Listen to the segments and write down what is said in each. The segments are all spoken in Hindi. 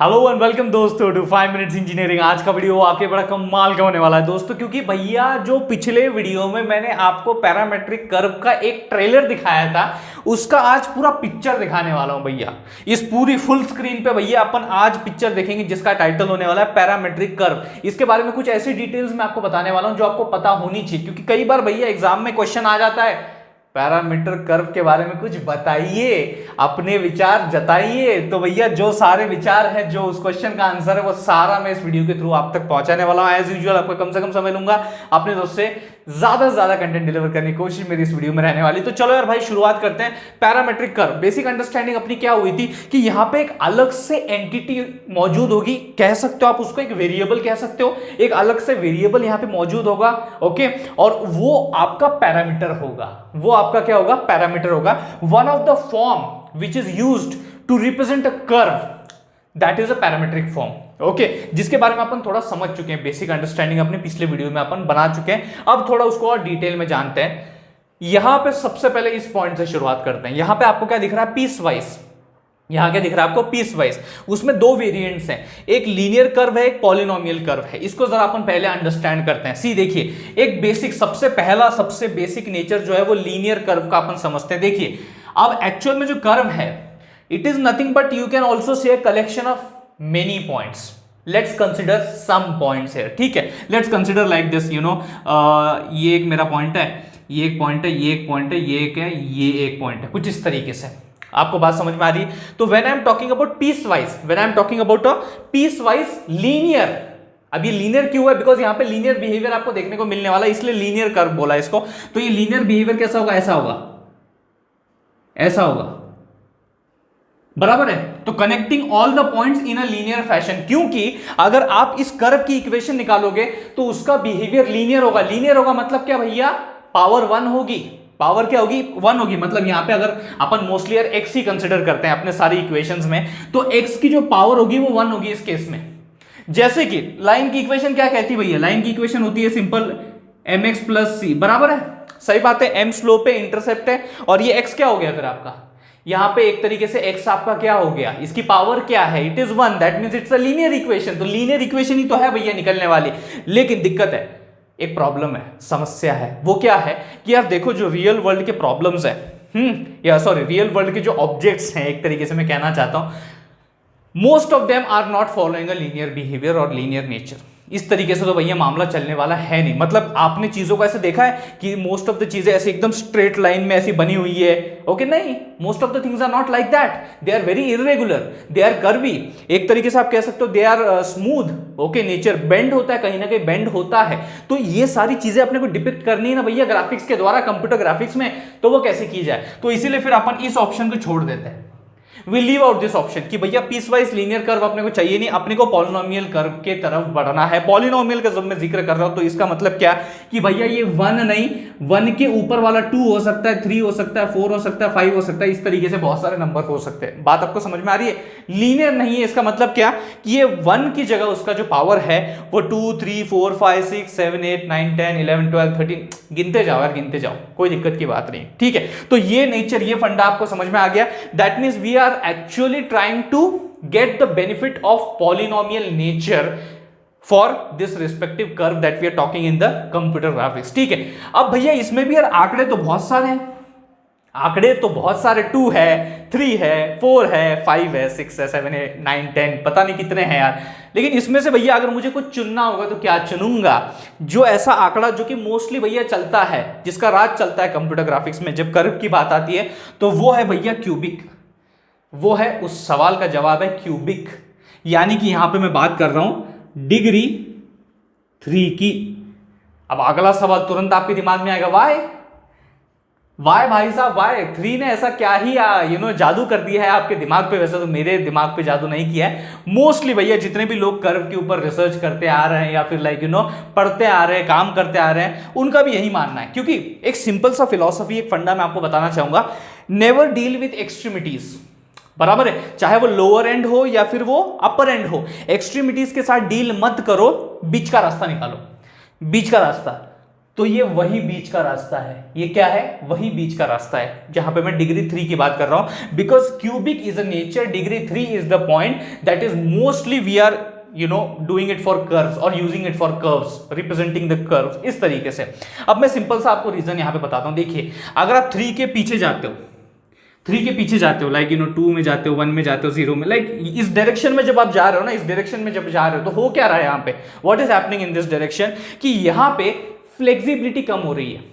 हेलो एंड वेलकम दोस्तों टू 5 मिनट्स इंजीनियरिंग। आज का वीडियो आपके बड़ा कमाल का होने वाला है दोस्तों, क्योंकि भैया जो पिछले वीडियो में मैंने आपको पैरामेट्रिक कर्व का एक ट्रेलर दिखाया था, उसका आज पूरा पिक्चर दिखाने वाला हूं भैया। इस पूरी फुल स्क्रीन पे भैया अपन आज पिक्चर देखेंगे जिसका टाइटल होने वाला है पैरामेट्रिक कर्व। इसके बारे में कुछ ऐसी डिटेल्स मैं आपको बताने वाला हूं जो आपको पता होनी चाहिए, क्योंकि कई बार भैया एग्जाम में क्वेश्चन आ जाता है पैरामीटर कर्व के बारे में कुछ बताइए, अपने विचार जताइए। तो भैया जो सारे विचार हैं, जो उस क्वेश्चन का आंसर है, वो सारा मैं इस वीडियो के थ्रू आप तक पहुंचाने वाला हूं। एज यूजुअल आपका कम से कम समय लूंगा, अपने दोस्त से ज्यादा से ज्यादा कंटेंट डिलीवर करने की कोशिश मेरी इस वीडियो में रहने वाली। तो चलो यार भाई शुरुआत करते हैं। पैरामेट्रिक कर्व बेसिक अंडरस्टैंडिंग अपनी क्या हुई थी कि यहां पे एक अलग से एंटिटी मौजूद होगी, कह सकते हो आप उसको एक वेरिएबल कह सकते हो, एक अलग से वेरिएबल यहां पे मौजूद होगा। ओके, और वो आपका पैरामीटर होगा, वो आपका क्या होगा, पैरामीटर होगा। One of the form which is used to represent a curve, that is a parametric form. Okay, जिसके बारे में अपन थोड़ा समझ चुके हैं, बेसिक अंडरस्टैंडिंग अपने पिछले वीडियो में अपन बना चुके हैं। अब थोड़ा उसको और डिटेल में जानते हैं। यहां पे सबसे पहले इस पॉइंट से शुरुआत करते हैं। यहां पे आपको क्या दिख रहा है, पीस वाइज। यहां क्या दिख रहा है आपको, पीस वाइज। उसमें दो वेरिएंट्स हैं, एक लीनियर कर्व है, एक पॉलिनोमियल कर्व है। इसको जरा अपन पहले अंडरस्टैंड करते हैं। सी देखिए, एक बेसिक सबसे पहला सबसे बेसिक नेचर जो है वो लीनियर कर्व का अपन समझते हैं। देखिए अब एक्चुअल में जो कर्व है, it is nothing but you can also say collection of many points. Let's consider some points here. ठीक है, let's consider like this, you know, ये एक मेरा पॉइंट है, ये एक पॉइंट है, ये एक पॉइंट है, ये एक है, ये एक पॉइंट है, कुछ इस तरीके से। आपको बात समझ में आ रही है? तो when I am talking about piecewise, when I am talking about a piecewise linear, अब ये लीनियर क्यों है, बिकॉज यहां पे लीनियर बिहेवियर आपको देखने को मिलने वाला है, इसलिए लीनियर कर्व बोला इसको। तो ये लीनियर बिहेवियर कैसा होगा, ऐसा होगा, ऐसा होगा, बराबर है। तो connecting all the points in a linear fashion, क्योंकि अगर आप इस कर्व की इक्वेशन निकालोगे तो उसका बिहेवियर लीनियर होगा। लीनियर होगा मतलब क्या भैया, पावर 1 होगी। पावर क्या होगी, 1 होगी। मतलब यहां पे अगर अपन मोस्टली यार एक्स ही कंसिडर करते हैं अपने सारी इक्वेशंस में, तो एक्स की जो पावर होगी वो 1 होगी इस केस में। जैसे कि लाइन की इक्वेशन क्या कहती है भैया, लाइन की इक्वेशन होती है सिंपल mx प्लस सी, बराबर है, सही बात है। m स्लोप है, इंटरसेप्ट है, और ये x क्या हो गया फिर आपका, यहां पे एक तरीके से x आपका क्या हो गया, इसकी पावर क्या है, it is 1, that means it's a linear equation. तो लीनियर इक्वेशन ही तो है भैया निकलने वाली। लेकिन दिक्कत है, एक प्रॉब्लम है, समस्या है। वो क्या है कि यार देखो, जो रियल वर्ल्ड के प्रॉब्लम्स है, या सॉरी रियल वर्ल्ड के जो ऑब्जेक्ट्स हैं, एक तरीके से मैं कहना चाहता हूं, most of them are not following a linear behaviour और लीनियर नेचर। इस तरीके से तो भैया मामला चलने वाला है नहीं। मतलब आपने चीजों को ऐसे देखा है कि मोस्ट ऑफ द चीजें ऐसे एकदम स्ट्रेट लाइन में ऐसी बनी हुई है, ओके, नहीं, most of the things are not like that, they are very irregular, they are curvy. एक तरीके से आप कह सकते हो they are smooth. Okay, nature bend होता है, कहीं ना कहीं बेंड होता है। तो ये सारी चीजें अपने को डिपिक्ट करनी है ना भैया ग्राफिक्स के द्वारा, कंप्यूटर ग्राफिक्स में, तो वो कैसे की जाए। तो इसीलिए फिर अपन इस ऑप्शन को छोड़ देते हैं, we leave out this option कि भैया पीस वाइज लीनियर कर्व अपने को चाहिए नहीं, अपने को पॉलिनोमियल कर्व के तरफ बढ़ना है। पॉलिनोमियल का जब मैं जिक्र कर रहा हूं तो इसका मतलब क्या कि भैया ये 1 नहीं, 1 के ऊपर वाला 2 हो सकता है, 3 हो सकता है, 4 हो सकता है, 5 हो सकता है, इस तरीके से बहुत सारे नंबर हो सकते हैं। बात आपको समझ में आ रही है? लीनियर नहीं है, इसका मतलब क्या कि ये 1 की जगह उसका जो पावर है वो 2, 3, 4, 5, 6, 7, 8, 9, 10, 11, 12, 13, गिनते जाओ यार, गिनते जाओ, कोई दिक्कत की बात नहीं। ठीक है, तो ये नेचर, ये फंडा आपको समझ में आ गया। That means we are actually trying to get the benefit of polynomial nature for this respective curve that we are talking in the computer graphics। ठीक है, अब भैया इसमें भी यार आंकड़े तो बहुत सारे हैं, आंकड़े तो बहुत सारे, 2 है, 3 है, 4 है, 5 है, 6 है, 7 है, 9, 10, पता नहीं कितने हैं यार। लेकिन इसमें से भैया अगर मुझे कुछ चुनना होगा तो क्या चुनूंगा, जो ऐसा आंकड़ा जो कि मोस्टली भैया चलता है, जिसका राज चलता है कंप्यूटर ग्राफिक्स में जब कर्व की बात आती है, तो वो है भैया क्यूबिक। वो है, उस सवाल का जवाब है क्यूबिक। यानी कि यहां पे मैं बात कर रहा हूं डिग्री 3 की। अब अगला सवाल तुरंत आपके दिमाग में आएगा, वाई वाई भाई साहब, वाई 3 ने ऐसा क्या ही जादू कर दिया है आपके दिमाग पे। वैसे तो मेरे दिमाग पे जादू नहीं किया है। मोस्टली भैया जितने भी लोग कर्व के ऊपर रिसर्च करते आ रहे हैं या फिर पढ़ते आ रहे हैं, काम करते आ रहे हैं, उनका भी यही मानना है। क्योंकि एक सिंपल सा फिलॉसफी, एक फंडा मैं आपको बताना चाहूंगा, नेवर डील विथ एक्सट्रीमिटीज, बराबर है, चाहे वो लोअर एंड हो या फिर वो अपर एंड हो, एक्सट्रीमिटीज के साथ डील मत करो, बीच का रास्ता निकालो, बीच का रास्ता। तो ये वही बीच का रास्ता है। ये क्या है? वही बीच का रास्ता है जहां पे मैं डिग्री 3 की बात कर रहा हूं, because cubic is a nature, degree 3 is the point that is mostly we are doing it for curves और using it for curves, representing the curves, इस तरीके से। अब मैं सिंपल सा आपको रीजन यहां पे बताता हूं। देखिए, अगर आप 3 के पीछे जाते हो, 3 के पीछे जाते हो, लाइक 2 में जाते हो, 1 में जाते हो, 0 में, लाइक इस डायरेक्शन में जब आप जा रहे हो ना, इस डायरेक्शन में जब जा रहे हो तो हो क्या रहा है यहाँ पे, what is happening in this direction, कि यहाँ पे फ्लेक्सिबिलिटी कम हो रही है।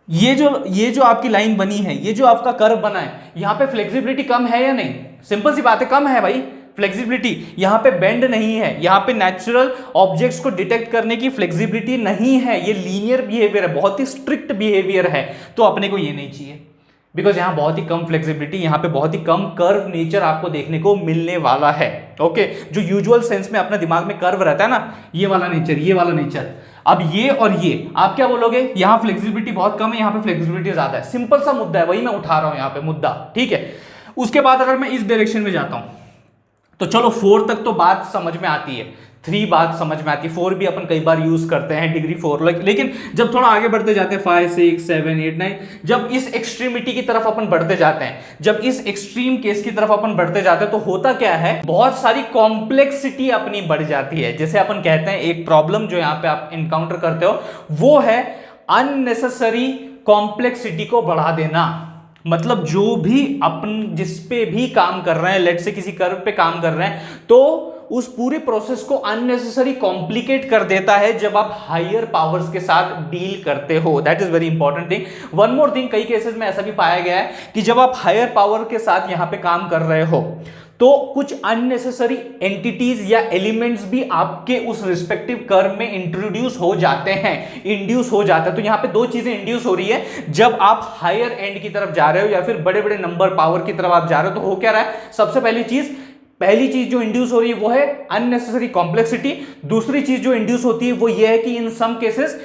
ये जो आपकी लाइन बनी है, ये जो आपका कर्व बना है, यहाँ पे फ्लेक्सिबिलिटी कम है या नहीं? सिंपल सी बात है, कम है भाई फ्लेक्सिबिलिटी। यहाँ पे बेंड नहीं है, यहाँ पे नेचुरल ऑब्जेक्ट्स को डिटेक्ट करने की फ्लेक्सिबिलिटी नहीं है, ये लीनियर बिहेवियर है, बहुत ही स्ट्रिक्ट बिहेवियर है। तो अपने को ये नहीं चाहिए, बिकॉज यहाँ बहुत ही कम फ्लेक्सिबिलिटी, यहाँ पे बहुत ही कम कर्व नेचर आपको देखने को मिलने वाला है। ओके, जो यूजुअल सेंस में अपने दिमाग में कर्व रहता है ना, ये वाला नेचर, ये वाला नेचर। अब ये और ये आप क्या बोलोगे, यहाँ फ्लेक्सिबिलिटी बहुत कम है, यहाँ पे फ्लेक्सिबिलिटी ज्यादा है। सिंपल सा मुद्दा है, वही मैं उठा रहा हूं यहाँ पे मुद्दा, ठीक है। उसके बाद अगर मैं इस डायरेक्शन में जाता हूं तो चलो 4 तक तो बात समझ में आती है, 3 बात समझ में आती है, 4 भी अपन कई बार यूज करते हैं, डिग्री 4, लेकिन जब थोड़ा आगे बढ़ते जाते हैं 5, 6, 7, 8, 9, जब इस एक्सट्रीमिटी की तरफ अपन बढ़ते जाते हैं, जब इस एक्सट्रीम केस की तरफ अपन बढ़ते जाते हैं, तो होता क्या है, बहुत सारी कॉम्प्लेक्सिटी अपनी बढ़ जाती है। जैसे अपन कहते हैं, एक प्रॉब्लम जो यहाँ पे आप इनकाउंटर करते हो वो है अननेसेसरी कॉम्प्लेक्सिटी को बढ़ा देना। मतलब जो भी अपन जिस पे भी काम कर रहे हैं, लेट से किसी कर्व पे काम कर रहे हैं, तो उस पूरे प्रोसेस को अननेसेसरी कॉम्प्लिकेट कर देता है जब आप हायर पावर्स के साथ डील करते हो। That is very important thing. One more thing, कई केसेस में ऐसा भी पाया गया है कि जब आप हायर पावर के साथ यहां पे काम कर रहे हो तो कुछ अननेसेसरी एंटिटीज या एलिमेंट्स भी आपके उस रिस्पेक्टिव कर्व में इंट्रोड्यूस हो जाते हैं, इंड्यूस हो जाता है। तो यहां पे 2 चीजें इंड्यूस हो रही है, जब आप हायर एंड की तरफ जा रहे हो या फिर बड़े बड़े नंबर पावर की तरफ आप जा रहे हो, तो हो क्या रहा है, सबसे पहली चीज जो इंड्यूस हो रही है वो है अननेसेसरी कॉम्प्लेक्सिटी। दूसरी चीज जो इंड्यूस होती है वो ये है कि इन सम केसेस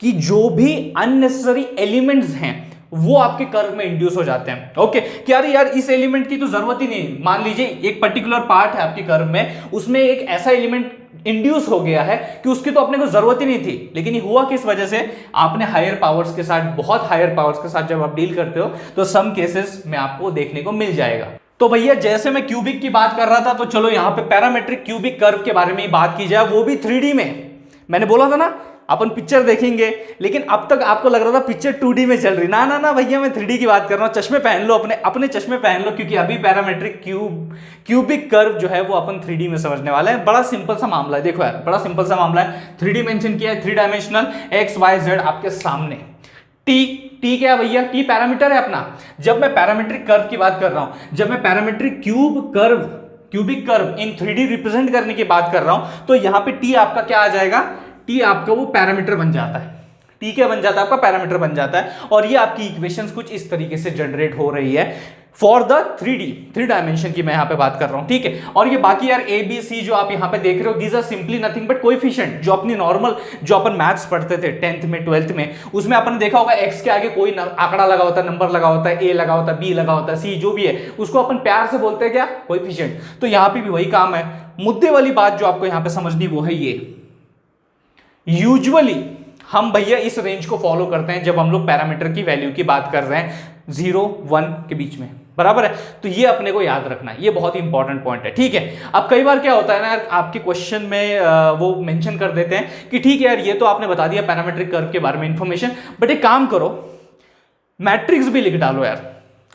कि जो भी अननेसेसरी एलिमेंट्स हैं वो आपके कर्व में इंड्यूस हो जाते हैं। ओके, कि यार इस एलिमेंट की तो जरूरत ही नहीं, मान लीजिए एक पर्टिकुलर पार्ट है आपके कर्व में, उसमें एक ऐसा एलिमेंट इंड्यूस हो गया है कि उसकी तो अपने को जरूरत ही नहीं थी, लेकिन ये हुआ किस वजह से, आपने हायर पावर्स के साथ, बहुत हायर पावर्स के साथ जब आप डील करते हो तो सम केसेस में आपको देखने को मिल जाएगा। तो भैया जैसे मैं क्यूबिक की बात कर रहा था, तो चलो यहाँ पे पैरामेट्रिक क्यूबिक कर्व के बारे में ही बात की जाए, वो भी 3D में। मैंने बोला था ना अपन पिक्चर देखेंगे, लेकिन अब तक आपको लग रहा था पिक्चर 2D में चल रही। ना भैया, मैं 3D की बात कर रहा हूँ। चश्मे पहन लो, अपने चश्मे पहन लो, क्योंकि अभी पैरामेट्रिक क्यूबिक कर्व जो है वो अपन 3D में समझने वाला है। बड़ा सिंपल सा मामला है, देखो यार, बड़ा सिंपल सा मामला है। 3D मेंशन किया है, 3 डायमेंशनल, एक्स वाई जेड आपके सामने। टी क्या भैया, टी पैरामीटर है अपना। जब मैं पैरामेट्रिक कर्व की बात कर रहा हूं, जब मैं पैरामेट्रिक क्यूबिक कर्व इन 3D रिप्रेजेंट करने की बात कर रहा हूं, तो यहां पे टी आपका क्या आ जाएगा, टी आपका वो पैरामीटर बन जाता है। टी क्या बन जाता है, आपका पैरामीटर बन जाता है। और ये आपकी इक्वेशंस कुछ इस तरीके से जनरेट हो रही है फॉर द 3 डायमेंशन की मैं यहां पे बात कर रहा हूं, ठीक है। और ये बाकी यार ए बी सी जो आप यहां पे देख रहे हो, these are simply nothing but coefficient. जो अपनी नॉर्मल, जो अपन मैथ्स पढ़ते थे 10th में 12th में, उसमें अपन ने देखा होगा एक्स के आगे कोई आंकड़ा लगा होता है, नंबर लगा होता है, ए लगा होता है, बी लगा होता है, सी, जो भी है उसको अपन प्यार से बोलते हैं क्या, कोएफिशिएंट। तो यहां पे भी वही काम है। मुद्दे वाली बात जो आपको यहां पे समझनी वो है ये, यूजुअली हम भैया इस रेंज को फॉलो करते हैं जब हम लोग पैरामीटर की वैल्यू की बात कर रहे हैं 0, 1 के बीच में, बराबर है। तो ये अपने को याद रखना है, ये बहुत ही इंपॉर्टेंट पॉइंट है, ठीक है। अब कई बार क्या होता है ना यार, आपके क्वेश्चन में वो मेंशन कर देते हैं कि ठीक है यार, ये तो आपने बता दिया पैरामेट्रिक कर्व के बारे में इंफॉर्मेशन, बट एक काम करो, मैट्रिक्स भी लिख डालो यार,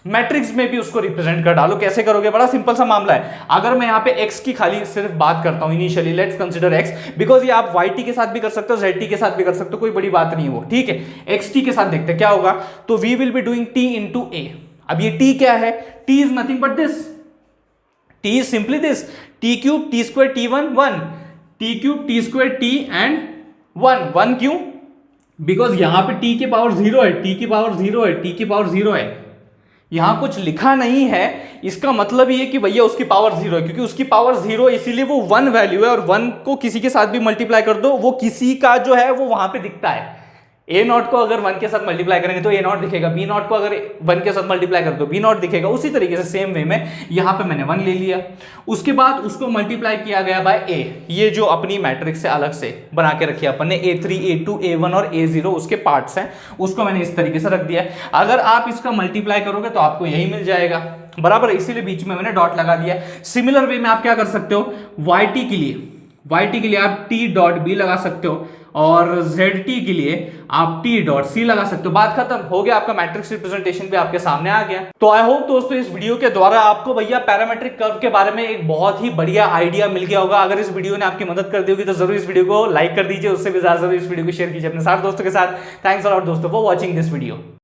मैट्रिक्स में भी उसको रिप्रेजेंट कर डालो। कैसे करोगे, बड़ा सिंपल सा मामला है। अगर मैं यहाँ पे x की खाली सिर्फ बात करता हूं initially, let's consider x, because ये आप yt के साथ भी कर सकते हो, zt के साथ भी कर सकते हो, कोई बड़ी बात नहीं है वो, ठीक है। xt के साथ देखते हैं क्या होगा, तो we will be doing t into a। अब ये t क्या है, t is nothing but this, t is simply this, t cube t square t1 1, t cube t square t and 1 क्यों, बिकॉज यहां पे t की पावर 0 है, t की पावर 0 है, t की पावर 0 है। यहां कुछ लिखा नहीं है, इसका मतलब ये कि भैया उसकी पावर 0 है, क्योंकि उसकी पावर 0 इसीलिए वो 1 वैल्यू है, और 1 को किसी के साथ भी मल्टीप्लाई कर दो, वो किसी का जो है वो वहां पे दिखता है। ए नॉट को अगर 1 के साथ मल्टीप्लाई करेंगे तो ए नॉट दिखेगा, बी नॉट को अगर 1 के साथ मल्टीप्लाई करें तो बी नॉट दिखेगा। उसी तरीके से सेम वे में यहाँ पे मैंने 1 ले लिया, उसके बाद उसको मल्टीप्लाई किया गया बाय ए, ये जो अपनी मैट्रिक्स से अलग से बना के रखी अपन ने, A3 A2 A1 और A0 उसके पार्ट्स हैं, उसको मैंने इस तरीके से रख दिया। अगर आप इसका मल्टीप्लाई करोगे तो आपको यही मिल जाएगा, बराबर, इसीलिए बीच में मैंने डॉट लगा दिया। सिमिलर वे में आप क्या कर सकते हो, YT के लिए आप T डॉट B लगा सकते हो और ZT के लिए आप T डॉट C लगा सकते हो। बात खत्म, हो गया, आपका मैट्रिक्स रिप्रेजेंटेशन भी आपके सामने आ गया। तो आई होप दोस्तों इस वीडियो के द्वारा आपको भैया पैरामेट्रिक कर्व के बारे में एक बहुत ही बढ़िया आइडिया मिल गया होगा। अगर इस वीडियो ने आपकी मदद कर दी होगी तो जरूर इस वीडियो को लाइक कर दीजिए, उससे भी ज्यादा जरूर इस वीडियो को शेयर कीजिए अपने सारे दोस्तों के साथ। थैंक्स अ लॉट दोस्तों फॉर वॉचिंग दिस वीडियो।